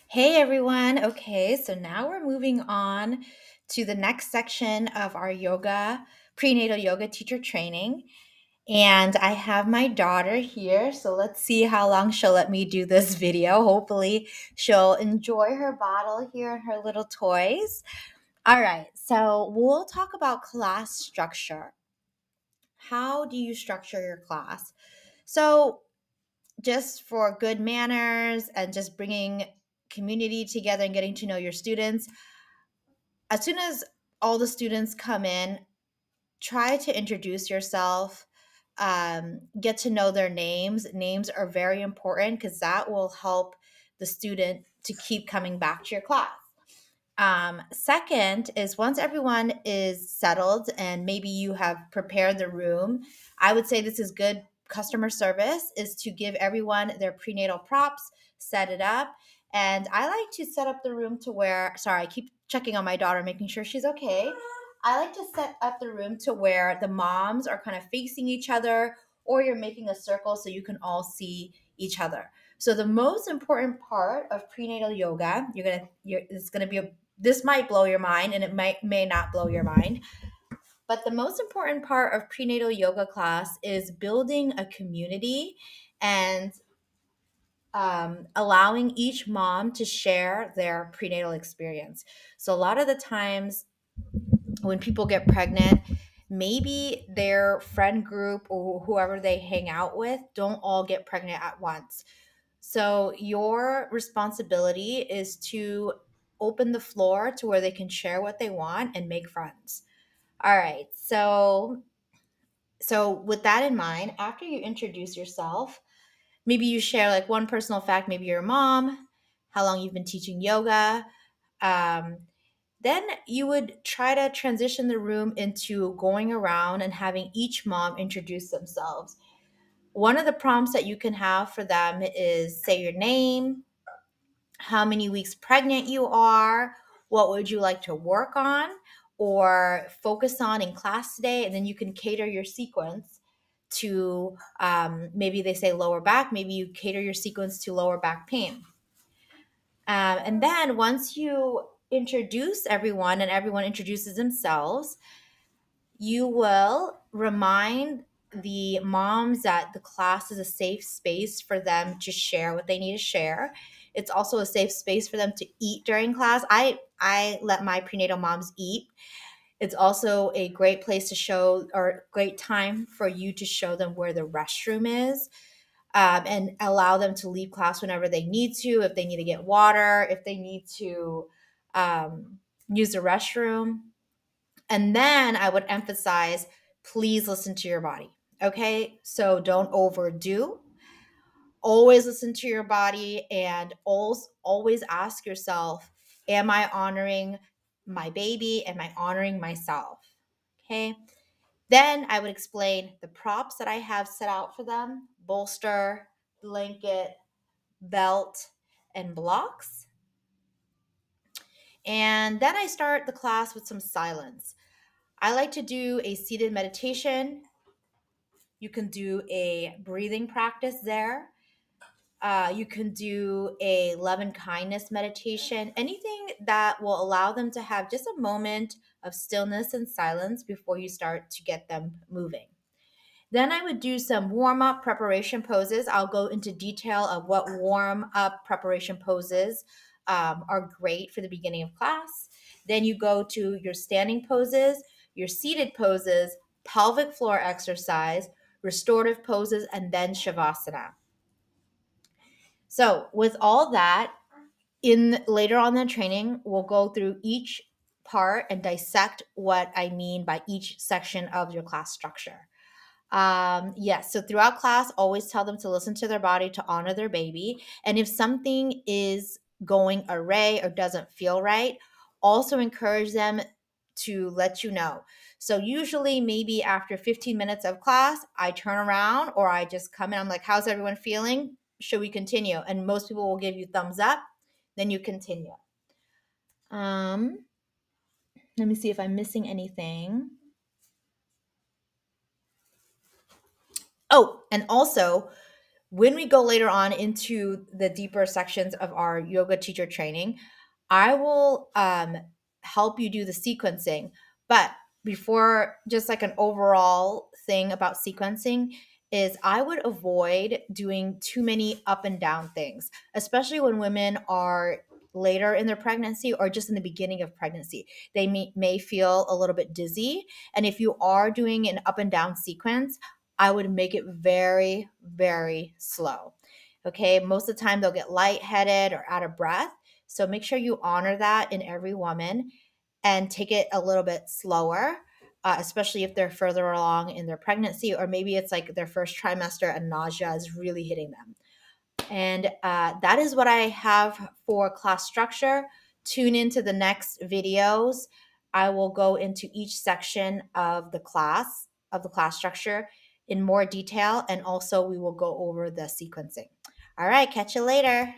Hey everyone. Okay, so now we're moving on to the next section of our prenatal yoga teacher training. And I have my daughter here, so let's see how long she'll let me do this video. Hopefully, she'll enjoy her bottle here and her little toys. All right, so we'll talk about class structure. How do you structure your class? So, just for good manners and just bringing community together and getting to know your students, as soon as all the students come in, try to introduce yourself, get to know their names. Names are very important because that will help the student to keep coming back to your class. Second is once everyone is settled and maybe you have prepared the room, I would say this is good customer service is to give everyone their prenatal props, set it up. And I like to set up the room to where, sorry, I keep checking on my daughter, making sure she's okay. I like to set up the room to where the moms are kind of facing each other or you're making a circle so you can all see each other. So the most important part of prenatal yoga, it's gonna be this might blow your mind and it may not blow your mind. But the most important part of prenatal yoga class is building a community and allowing each mom to share their prenatal experience. So a lot of the times when people get pregnant, maybe their friend group or whoever they hang out with don't all get pregnant at once. So your responsibility is to open the floor to where they can share what they want and make friends. All right. So with that in mind, after you introduce yourself, maybe you share like one personal fact, maybe your mom, how long you've been teaching yoga. Um, then you would try to transition the room into going around and having each mom introduce themselves. One of the prompts that you can have for them is say your name, how many weeks pregnant you are, what would you like to work on or focus on in class today, and then you can cater your sequence to maybe they say lower back, maybe you cater your sequence to lower back pain. And then once you introduce everyone and everyone introduces themselves, you will remind the moms that the class is a safe space for them to share what they need to share. It's also a safe space for them to eat during class. I let my prenatal moms eat. It's also a great place to show or great time for you to show them where the restroom is, and allow them to leave class whenever they need to, if they need to get water, if they need to use the restroom. And then I would emphasize, please listen to your body. Okay. So don't overdo. Always listen to your body and always ask yourself, am I honoring my baby? Am I honoring myself? Okay. Then I would explain the props that I have set out for them: bolster, blanket, belt, and blocks. And then I start the class with some silence. I like to do a seated meditation. You can do a breathing practice there. You can do a love and kindness meditation, anything that will allow them to have just a moment of stillness and silence before you start to get them moving. Then I would do some warm up preparation poses. I'll go into detail of what warm up preparation poses are great for the beginning of class. Then you go to your standing poses, your seated poses, pelvic floor exercise, restorative poses, and then Shavasana. So, with all that, in later on in the training, we'll go through each part and dissect what I mean by each section of your class structure. Yes, so throughout class, always tell them to listen to their body to honor their baby. And if something is going array or doesn't feel right, also encourage them to let you know. So usually maybe after 15 minutes of class, I turn around or I just come in. I'm like, how's everyone feeling? Should we continue? And most people will give you thumbs up. Then you continue. Um, Let me see if I'm missing anything. Oh, and also When we go later on into the deeper sections of our yoga teacher training, I will help you do the sequencing. But before, just like an overall thing about sequencing, is I would avoid doing too many up and down things, especially when women are later in their pregnancy or just in the beginning of pregnancy. They may feel a little bit dizzy. And if you are doing an up and down sequence, I would make it very, very slow. Okay. Most of the time, they'll get lightheaded or out of breath. So make sure you honor that in every woman and take it a little bit slower, especially if they're further along in their pregnancy, or maybe it's like their first trimester and nausea is really hitting them. And that is what I have for class structure. Tune into the next videos. I will go into each section of the class structure in more detail, and also we will go over the sequencing. All right, catch you later.